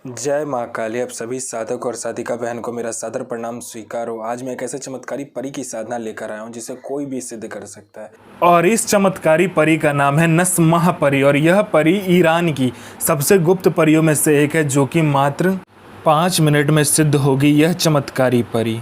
जय माँ काली। आप सभी साधक और साधिका बहन को मेरा सादर प्रणाम स्वीकार हो। आज मैं एक ऐसे चमत्कारी परी की साधना लेकर आया हूँ जिसे कोई भी सिद्ध कर सकता है। और इस चमत्कारी परी का नाम है नस्महा परी। और यह परी ईरान की सबसे गुप्त परियों में से एक है, जो कि मात्र 5 मिनट में सिद्ध होगी यह चमत्कारी परी।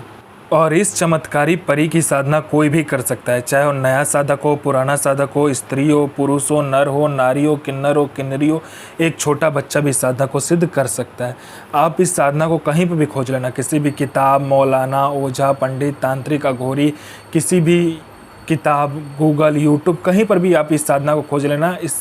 और इस चमत्कारी परी की साधना कोई भी कर सकता है, चाहे वो नया साधक हो, पुराना साधक हो, स्त्री हो, पुरुष हो, नर हो, नारी हो, किन्नरी हो, एक छोटा बच्चा भी साधना को सिद्ध कर सकता है। आप इस साधना को कहीं पर भी खोज लेना, किसी भी किताब, मौलाना, ओझा, पंडित, तांत्रिक, अघोरी, किसी भी किताब, गूगल, यूट्यूब, कहीं पर भी आप इस साधना को खोज लेना। इस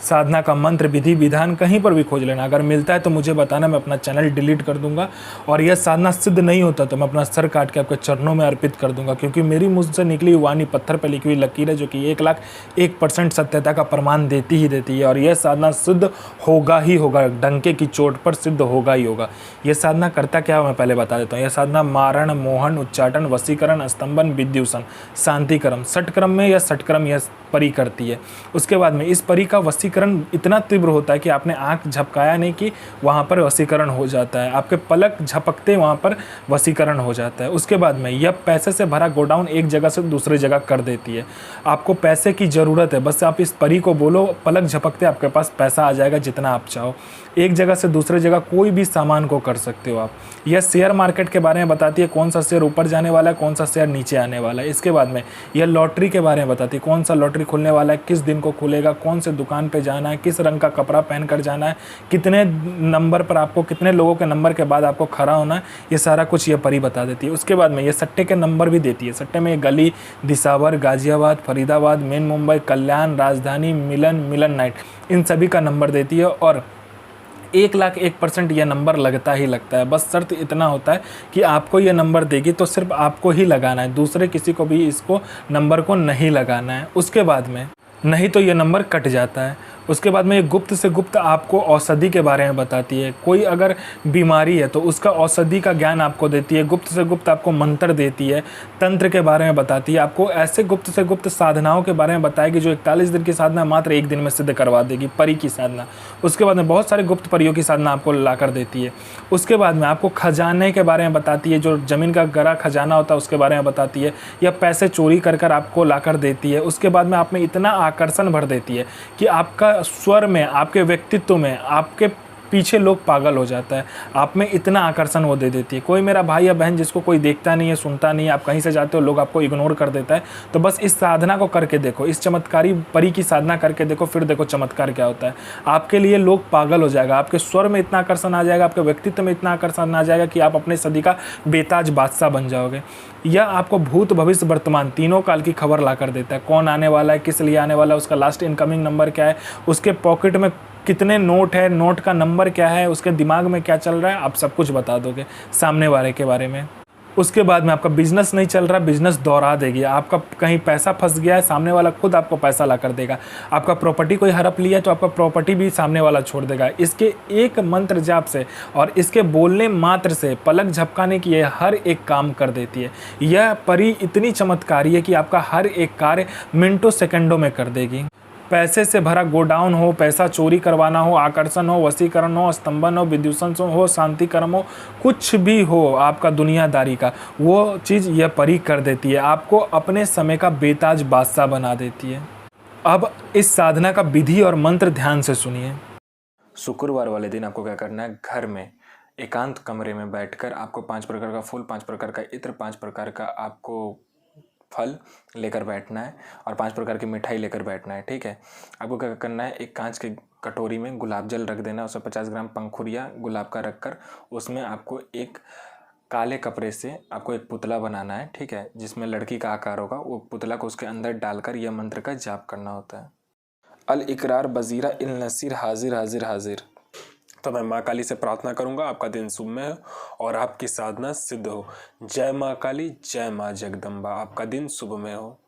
साधना का मंत्र, विधि विधान कहीं पर भी खोज लेना। अगर मिलता है तो मुझे बताना, मैं अपना चैनल डिलीट कर दूंगा। और यह साधना सिद्ध नहीं होता तो मैं अपना सर काट के आपके चरणों में अर्पित कर दूंगा, क्योंकि मेरी मुझसे निकली हुई वाणी पत्थर पर लिखी हुई लकीर है, जो कि 1,01% सत्यता का प्रमाण देती ही देती है। और यह साधना सिद्ध होगा ही होगा, डंके की चोट पर सिद्ध होगा ही होगा। यह साधना करता क्या है मैं पहले बता देता हूँ। यह साधना मारण, मोहन, उच्चाटन, वशीकरण, स्तंभन, विद्युषण, शांतिक्रम, षटक्रम में या षटक्रम यह परी करती है। उसके बाद में इस परी का वशीकरण इतना तीव्र होता है कि आपने आंख झपकाया नहीं कि वहाँ पर वशीकरण हो जाता है, आपके पलक झपकते वहाँ पर वशीकरण हो जाता है। उसके बाद में यह पैसे से भरा गोडाउन एक जगह से दूसरी जगह कर देती है। आपको पैसे की ज़रूरत है, बस आप इस परी को बोलो, पलक झपकते आपके पास पैसा आ जाएगा जितना आप चाहो। एक जगह से दूसरे जगह कोई भी सामान को कर सकते हो आप। यह शेयर मार्केट के बारे में बताती है, कौन सा शेयर ऊपर जाने वाला है, कौन सा शेयर नीचे आने वाला है। इसके बाद में यह लॉटरी के बारे में बताती है, कौन सा लॉटरी खुलने वाला है, किस दिन को खुलेगा, कौन से दुकान पे जाना है, किस रंग का कपड़ा पहन कर जाना है, कितने नंबर पर आपको, कितने लोगों के नंबर के बाद आपको खड़ा होना है, ये सारा कुछ ये परी बता देती है। उसके बाद में ये सट्टे के नंबर भी देती है। सट्टे में गली, दिसावर, गाजियाबाद, फरीदाबाद, मेन मुंबई, कल्याण, राजधानी, मिलन नाइट, इन सभी का नंबर देती है। और 1,01% यह नंबर लगता ही लगता है। बस शर्त इतना होता है कि आपको यह नंबर देगी तो सिर्फ आपको ही लगाना है, दूसरे किसी को भी इसको नंबर को नहीं लगाना है। उसके बाद में नहीं तो ये नंबर कट जाता है। उसके बाद में ये गुप्त से गुप्त आपको औषधि के बारे में बताती है। कोई अगर बीमारी है तो उसका औषधि का ज्ञान आपको देती है। गुप्त से गुप्त आपको मंत्र देती है, तंत्र के बारे में बताती है। आपको ऐसे गुप्त से गुप्त साधनाओं के बारे में बताएगी जो 41 दिन की साधना मात्र 1 दिन में सिद्ध करवा देगी, परी की साधना। उसके बाद में बहुत सारे गुप्त परियों की साधना आपको ला कर देती है। उसके बाद में आपको खजाने के बारे में बताती है, जो ज़मीन का गहरा खजाना होता है उसके बारे में बताती है, या पैसे चोरी कर आपको ला कर देती है। उसके बाद में आप में इतना आकर्षण भर देती है कि आपका स्वर में, आपके व्यक्तित्व में, आपके पीछे लोग पागल हो जाता है। आप में इतना आकर्षण वो दे देती है। कोई मेरा भाई या बहन जिसको कोई देखता नहीं है, सुनता नहीं है, आप कहीं से जाते हो लोग आपको इग्नोर कर देता है, तो बस इस साधना को करके देखो, इस चमत्कारी परी की साधना करके देखो, फिर देखो चमत्कार क्या होता है। आपके लिए लोग पागल हो जाएगा, आपके स्वर में इतना आकर्षण आ जाएगा, आपके व्यक्तित्व में इतना आकर्षण आ जाएगा कि आप अपने सदी का बेताज बादशाह बन जाओगे। यह आपको भूत, भविष्य, वर्तमान तीनों काल की खबर ला कर देता है। कौन आने वाला है, किस लिए आने वाला है, उसका लास्ट इनकमिंग नंबर क्या है, उसके पॉकेट में कितने नोट है, नोट का नंबर क्या है, उसके दिमाग में क्या चल रहा है, आप सब कुछ बता दोगे सामने वाले के बारे में। उसके बाद में आपका बिजनेस नहीं चल रहा, बिजनेस दोहरा देगी। आपका कहीं पैसा फंस गया है, सामने वाला खुद आपको पैसा ला कर देगा। आपका प्रॉपर्टी कोई हड़प लिया है तो आपका प्रॉपर्टी भी सामने वाला छोड़ देगा। इसके एक मंत्र जाप से और इसके बोलने मात्र से, पलक झपकाने की यह हर एक काम कर देती है। यह परी इतनी चमत्कारी है कि आपका हर एक कार्य मिनटों सेकंडों में कर देगी। पैसे से भरा गोडाउन हो, पैसा चोरी करवाना हो, आकर्षण हो, वशीकरण हो, स्तंभन हो, विद्युषण हो, शांतिक्रम हो, कुछ भी हो आपका दुनियादारी का, वो चीज़ यह परी कर देती है। आपको अपने समय का बेताज बादशाह बना देती है। अब इस साधना का विधि और मंत्र ध्यान से सुनिए। शुक्रवार वाले दिन आपको क्या करना है, घर में एकांत कमरे में बैठकर आपको 5 प्रकार का फूल, 5 प्रकार का इत्र, 5 प्रकार का आपको फल लेकर बैठना है और 5 प्रकार की मिठाई लेकर बैठना है। ठीक है, आपको क्या करना है, एक कांच की कटोरी में गुलाब जल रख देना है, उसमें 50 ग्राम पंखुड़िया गुलाब का रखकर उसमें आपको एक काले कपड़े से आपको एक पुतला बनाना है। ठीक है, जिसमें लड़की का आकार होगा, वो पुतला को उसके अंदर डालकर यह मंत्र का जाप करना होता है। अल इकरार बजीरा इल नसीर हाजिर हाजिर हाजिर। तो मैं माँ काली से प्रार्थना करूंगा आपका दिन शुभ में हो और आपकी साधना सिद्ध हो। जय माँ काली, जय माँ जगदम्बा। आपका दिन शुभ में हो।